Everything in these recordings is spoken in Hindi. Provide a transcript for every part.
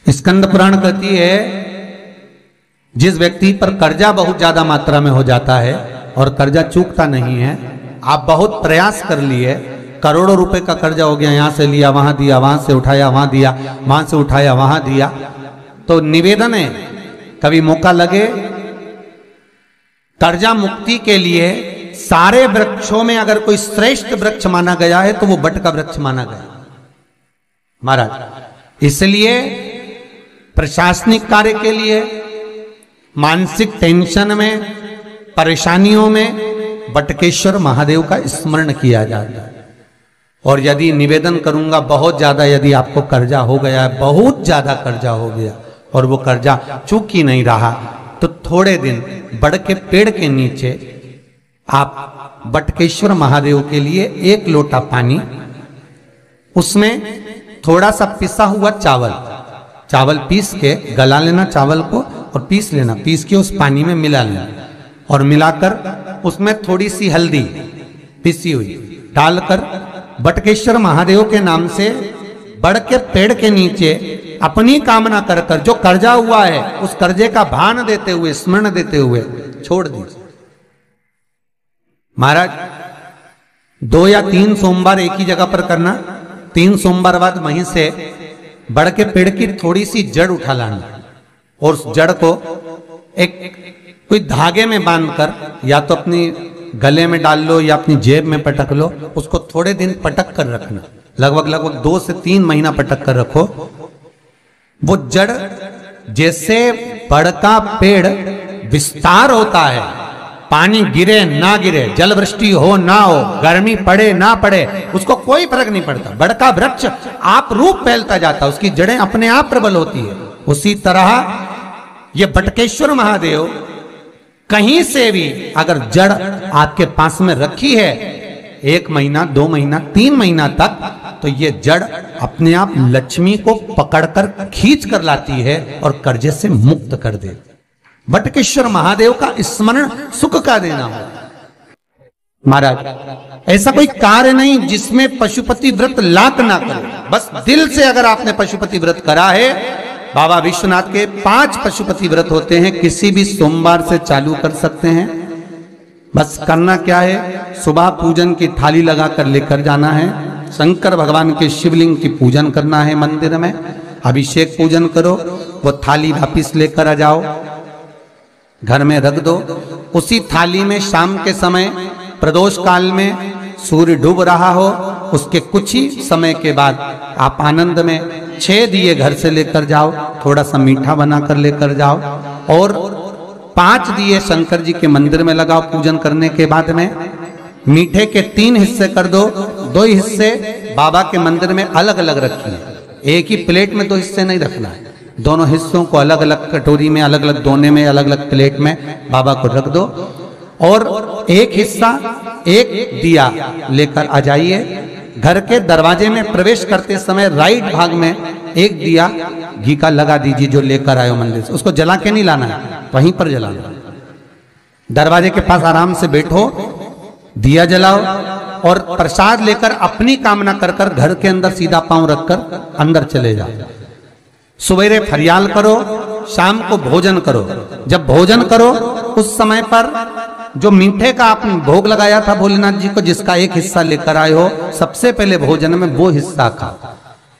स्कंद पुराण कहती है जिस व्यक्ति पर कर्जा बहुत ज्यादा मात्रा में हो जाता है और कर्जा चूकता नहीं है, आप बहुत प्रयास कर लिए, करोड़ों रुपए का कर्जा हो गया, यहां से लिया वहां दिया, वहां से उठाया वहां दिया, वहां से उठाया वहां दिया, तो निवेदन है कभी मौका लगे कर्जा मुक्ति के लिए सारे वृक्षों में अगर कोई श्रेष्ठ वृक्ष माना गया है तो वो बट का वृक्ष माना गया महाराज। इसलिए प्रशासनिक कार्य के लिए, मानसिक टेंशन में, परेशानियों में बटकेश्वर महादेव का स्मरण किया जाता है। और यदि निवेदन करूंगा बहुत ज्यादा, यदि आपको कर्जा हो गया है, बहुत ज्यादा कर्जा हो गया और वो कर्जा चूक ही नहीं रहा, तो थोड़े दिन बड़ के पेड़ के नीचे आप बटकेश्वर महादेव के लिए 1 लोटा पानी, उसमें थोड़ा सा पिसा हुआ चावल पीस के गला लेना चावल को और पीस लेना, पीस के उस पानी में मिला लेना और मिलाकर उसमें थोड़ी सी हल्दी पिसी हुई डालकर बटकेश्वर महादेव के नाम से बड़ के पेड़ के नीचे अपनी कामना कर कर जो कर्जा हुआ है उस कर्जे का भान देते हुए, स्मरण देते हुए छोड़ दीजिए महाराज। 2 या 3 सोमवार एक ही जगह पर करना, 3 सोमवार बाद वहीं से बड़ के पेड़ की थोड़ी सी जड़ उठा लाना और उस जड़ को एक कोई धागे में बांधकर या तो अपनी गले में डाल लो या अपनी जेब में पटक लो, उसको थोड़े दिन पटक कर रखना, लगभग 2 से 3 महीना पटक कर रखो। वो जड़ जैसे बड़ का पेड़ विस्तार होता है, पानी गिरे ना गिरे, जल वृष्टि हो ना हो, गर्मी पड़े ना पड़े, उसको कोई फर्क नहीं पड़ता, बड़ का वृक्ष आप रूप फैलता जाता है, उसकी जड़ें अपने आप प्रबल होती है। उसी तरह ये बटकेश्वर महादेव कहीं से भी अगर जड़ आपके पास में रखी है 1 महीना, 2 महीना, 3 महीना तक, तो ये जड़ अपने आप लक्ष्मी को पकड़कर खींच कर लाती है और कर्जे से मुक्त कर दे। बटकेश्वर महादेव का स्मरण सुख का देना हो महाराज। ऐसा कोई कार्य नहीं जिसमें पशुपति व्रत लाख ना करे, बस दिल से अगर आपने पशुपति व्रत करा है, बाबा विश्वनाथ के 5 पशुपति व्रत होते हैं, किसी भी सोमवार से चालू कर सकते हैं। बस करना क्या है, सुबह पूजन की थाली लगाकर लेकर जाना है, शंकर भगवान के शिवलिंग की पूजन करना है, मंदिर में अभिषेक पूजन करो, वो थाली वापिस लेकर आ जाओ, घर में रख दो। उसी थाली में शाम के समय प्रदोष काल में सूर्य डूब रहा हो, उसके कुछ ही समय के बाद आप आनंद में 6 दिए घर से लेकर जाओ, थोड़ा सा मीठा बनाकर लेकर जाओ और 5 दिए शंकर जी के मंदिर में लगाओ। पूजन करने के बाद में मीठे के 3 हिस्से कर दो, 2 हिस्से बाबा के मंदिर में अलग अलग रखिए, एक ही प्लेट में 2 हिस्से नहीं रखना है, दोनों हिस्सों को अलग अलग कटोरी में, अलग अलग दोने में, अलग अलग प्लेट में बाबा को रख दो और एक हिस्सा, एक दिया लेकर आ जाइए। घर के दरवाजे में प्रवेश करते समय राइट भाग में एक दिया घी का लगा दीजिए जो लेकर आए हो मंदिर से, उसको जला के नहीं लाना है, वहीं पर जलाना। दरवाजे के पास आराम से बैठो, दिया जलाओ और प्रसाद लेकर अपनी कामना कर कर घर के अंदर सीधा पांव रखकर अंदर चले जाओ। सवेरे फरियाल करो, शाम को भोजन करो। जब भोजन करो उस समय पर जो मीठे का आपने भोग लगाया था भोलेनाथ जी को, जिसका एक हिस्सा लेकर आए हो, सबसे पहले भोजन में वो हिस्सा खा।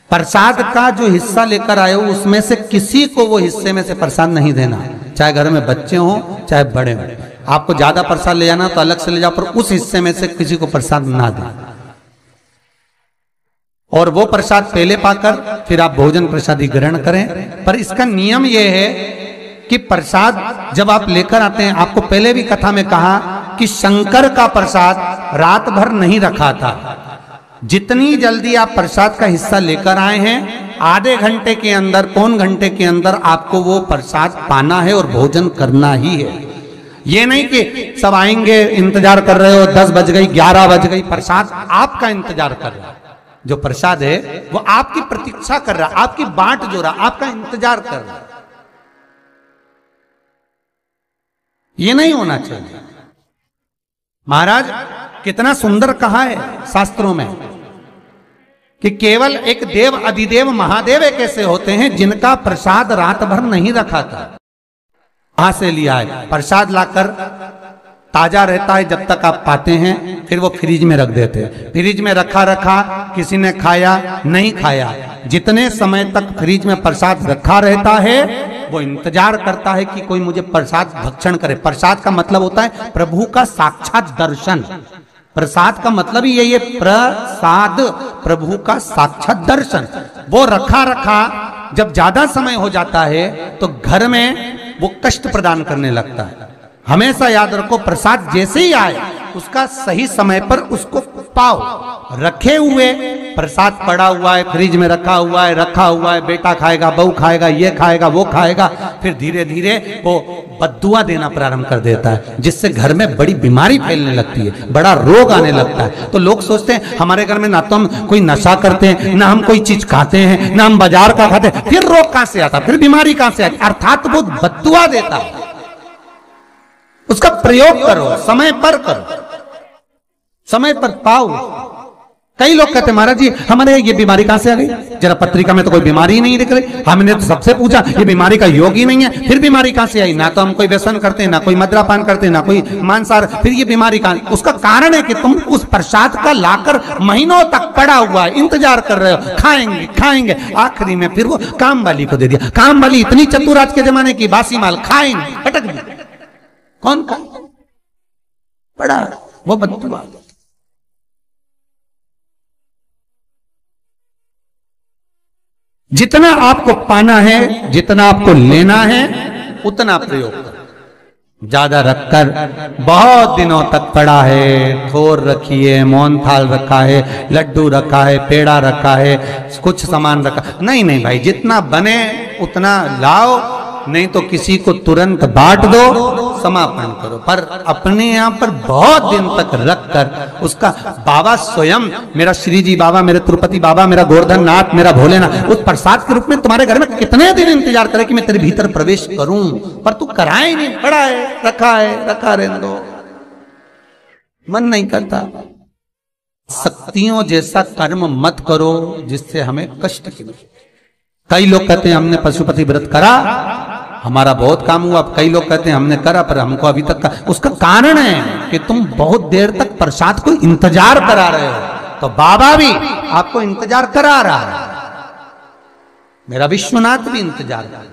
प्रसाद का जो हिस्सा लेकर आए हो उसमें से किसी को वो हिस्से में से प्रसाद नहीं देना, चाहे घर में बच्चे हो चाहे बड़े हो। आपको ज्यादा प्रसाद ले जाना तो अलग से ले जाओ, पर उस हिस्से में से किसी को प्रसाद ना दे। और वो प्रसाद पहले पाकर फिर आप भोजन प्रसादी ग्रहण करें। पर इसका नियम यह है कि प्रसाद जब आप लेकर आते हैं, आपको पहले भी कथा में कहा कि शंकर का प्रसाद रात भर नहीं रखा था। जितनी जल्दी आप प्रसाद का हिस्सा लेकर आए हैं, आधे घंटे के अंदर, पौन घंटे के अंदर आपको वो प्रसाद पाना है और भोजन करना ही है। ये नहीं कि सब आएंगे, इंतजार कर रहे हो, 10 बज गई, 11 बज गई, प्रसाद आपका इंतजार कर रहा है। जो प्रसाद है वो आपकी प्रतीक्षा कर रहा, आपकी बाट जो रहा, आपका इंतजार कर रहा। ये नहीं होना चाहिए। महाराज कितना सुंदर कहा है शास्त्रों में, कि केवल एक देव अधिदेव महादेव एक ऐसे होते हैं जिनका प्रसाद रात भर नहीं रखा था। कहां से लिया है? प्रसाद लाकर ताजा रहता है जब तक आप पाते हैं, फिर वो फ्रिज में रख देते हैं। फ्रिज में रखा रखा किसी ने खाया नहीं खाया, जितने समय तक फ्रिज में प्रसाद रखा रहता है वो इंतजार करता है कि कोई मुझे प्रसाद भक्षण करे। प्रसाद का मतलब होता है प्रभु का साक्षात दर्शन। प्रसाद का मतलब ही यही है, प्रसाद, प्रभु का साक्षात दर्शन। वो रखा रखा जब ज्यादा समय हो जाता है तो घर में वो कष्ट प्रदान करने लगता है। हमेशा याद रखो, प्रसाद जैसे ही आए उसका सही समय पर उसको पाओ। रखे हुए प्रसाद पड़ा हुआ है, फ्रिज में रखा हुआ है, बेटा खाएगा, बहू खाएगा, ये खाएगा, वो खाएगा, फिर धीरे धीरे वो बद्दुआ देना प्रारंभ कर देता है, जिससे घर में बड़ी बीमारी फैलने लगती है, बड़ा रोग आने लगता है। तो लोग सोचते हैं हमारे घर में ना तो हम कोई नशा करते हैं, ना हम कोई चीज खाते हैं, ना हम बाजार का खाते हैं, फिर रोग कहां से आता, फिर बीमारी कहां से आती? अर्थात वो बद्दुआ देता है। उसका प्रयोग करो, समय पर करो, समय पर पाओ। कई लोग कहते हैं महाराज जी हमारे ये बीमारी कहां से आ गई? जरा पत्रिका में तो कोई बीमारी ही नहीं दिख रही, हमने तो सबसे पूछा ये बीमारी का योग ही नहीं है, फिर बीमारी कहां से आई? ना तो हम कोई व्यसन करते हैं, ना कोई मद्रापान करते हैं, ना कोई मांसाहार, फिर ये बीमारी कहां? उसका कारण है कि तुम उस प्रसाद का लाकर महीनों तक पड़ा हुआ है, इंतजार कर रहे हो, खाएंगे खाएंगे, आखिरी में फिर वो काम वाली को दे दिया। काम वाली इतनी चतुर आज के जमाने की, बासी माल खाएंगे, पटक दी। कौन का पड़ा? वो बद्दुआ। जितना आपको पाना है, जितना आपको लेना है, उतना प्रयोग करो। ज्यादा रखकर बहुत दिनों तक पड़ा है, थोर रखी है, मोहन थाल रखा है, लड्डू रखा है, पेड़ा रखा है, कुछ सामान रखा, नहीं नहीं भाई, जितना बने उतना लाओ, नहीं तो किसी को तुरंत बांट दो, समापन करो। पर अपने यहां पर बहुत दिन तक रखकर उसका बाबा स्वयं, मेरा श्री जी बाबा, मेरे तिरुपति बाबा, मेरा गोवर्धन नाथ, मेरा भोलेनाथ, उस प्रसाद के रूप में तुम्हारे घर में कितने दिन इंतजार करे कि मैं तेरे भीतर प्रवेश करूं, पर तू कराए नहीं, पड़ा है, रखा रहने दो, मन नहीं करता। शक्तियों जैसा कर्म मत करो जिससे हमें कष्ट की। कई लोग कहते हैं हमने पशुपति व्रत करा, हमारा बहुत काम हुआ। कई लोग कहते हैं हमने करा पर हमको अभी तक उसका कारण है कि तुम बहुत देर तक प्रसाद को इंतजार करा रहे हो। तो बाबा भी आपको इंतजार करा रहा है, मेरा विश्वनाथ भी इंतजार कर रहा है।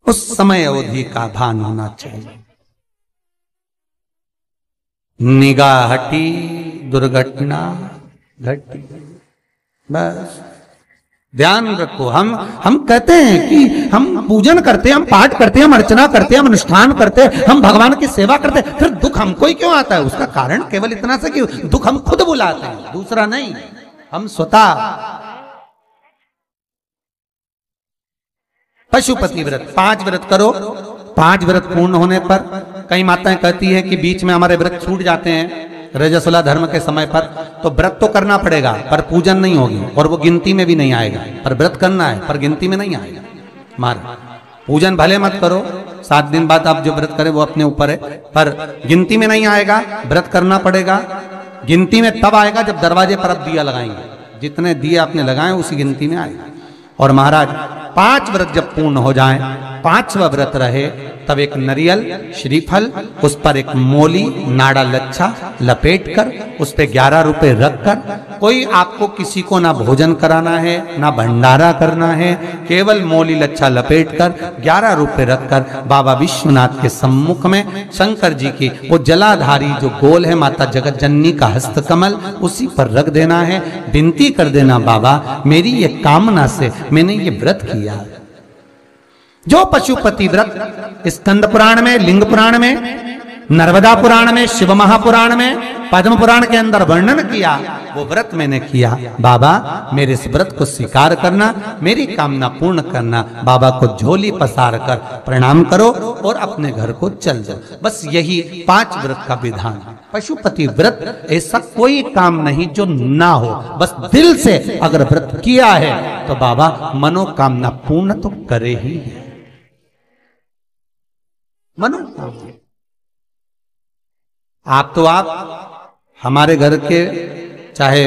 उस समय अवधि का भान होना चाहिए। निगाह हटी, दुर्घटना घटी, बस ध्यान रखो। हम कहते हैं कि हम पूजन करते हैं, हम पाठ करते हैं, हम अर्चना करते हैं, हम अनुष्ठान करते हैं, हम भगवान की सेवा करते हैं, फिर दुख हमको ही क्यों आता है? उसका कारण केवल इतना सा कि दुख हम खुद बुलाते हैं, दूसरा नहीं, हम स्वतः। पशुपति व्रत 5 व्रत करो। 5 व्रत पूर्ण होने पर कई माताएं कहती है कि बीच में हमारे व्रत छूट जाते हैं रजस्वला धर्म के समय पर, तो व्रत तो करना पड़ेगा पर पूजन नहीं होगी और वो गिनती में भी नहीं आएगा। पर व्रत करना है पर गिनती में नहीं आएगा। मार पूजन भले मत करो, 7 दिन बाद आप जो व्रत करें वो अपने ऊपर है, पर गिनती में नहीं आएगा। व्रत करना पड़ेगा। गिनती में तब आएगा जब दरवाजे पर आप दिया लगाएंगे, जितने दिए आपने लगाए उसी गिनती में आएगा। और महाराज 5 व्रत जब पूर्ण हो जाएं, 5वां व्रत रहे, तब एक नरियल, श्रीफल, उस पर एक मोली नाड़ा लच्छा लपेट कर उस पे 11 रुपए रखकर, कोई आपको किसी को ना भोजन कराना है ना भंडारा करना है, केवल मोली लच्छा लपेट कर 11 रुपए रखकर बाबा विश्वनाथ के सम्मुख में शंकर जी की वो जलाधारी जो गोल है माता जगत जननी का हस्तकमल, उसी पर रख देना है। विनती कर देना, बाबा मेरी ये कामना से मैंने ये व्रत किया। जो पशुपति व्रत स्कंद पुराण में, लिंग पुराण में, नर्मदा पुराण में, शिव महापुराण में, पद्म पुराण के अंदर वर्णन किया, वो व्रत मैंने किया। बाबा मेरे इस व्रत को स्वीकार करना, मेरी कामना पूर्ण करना। बाबा को झोली पसार कर प्रणाम करो और अपने घर को चल जाओ। बस यही 5 व्रत का विधान। पशुपति व्रत ऐसा कोई काम नहीं जो ना हो, बस दिल से अगर व्रत किया है तो बाबा मनोकामना पूर्ण तो करे ही है। आप हमारे घर के चाहे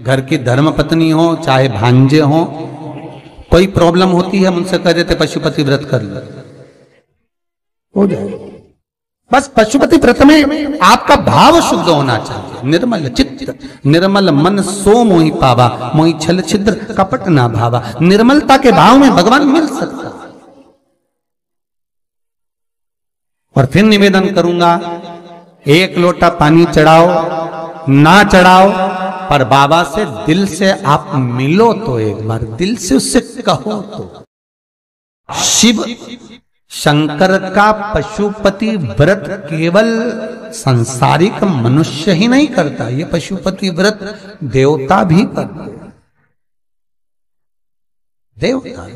घर की धर्मपत्नी हो, चाहे भांजे हो, कोई प्रॉब्लम होती है मुझसे कह देते पशुपति व्रत कर लो, हो जाए। बस पशुपति व्रत में आपका भाव शुद्ध होना चाहिए। निर्मल चित्त निर्मल मन सो मोहि पावा, मोहि छल छिद्र कपट ना भावा। निर्मलता के भाव में भगवान मिल सकता है। और फिर निवेदन करूंगा, एक लोटा पानी चढ़ाओ ना चढ़ाओ, पर बाबा से दिल से आप मिलो तो, एक बार दिल से उससे कहो तो। शिव शंकर का पशुपति व्रत केवल सांसारिक मनुष्य ही नहीं करता, ये पशुपति व्रत देवता भी करते, देवता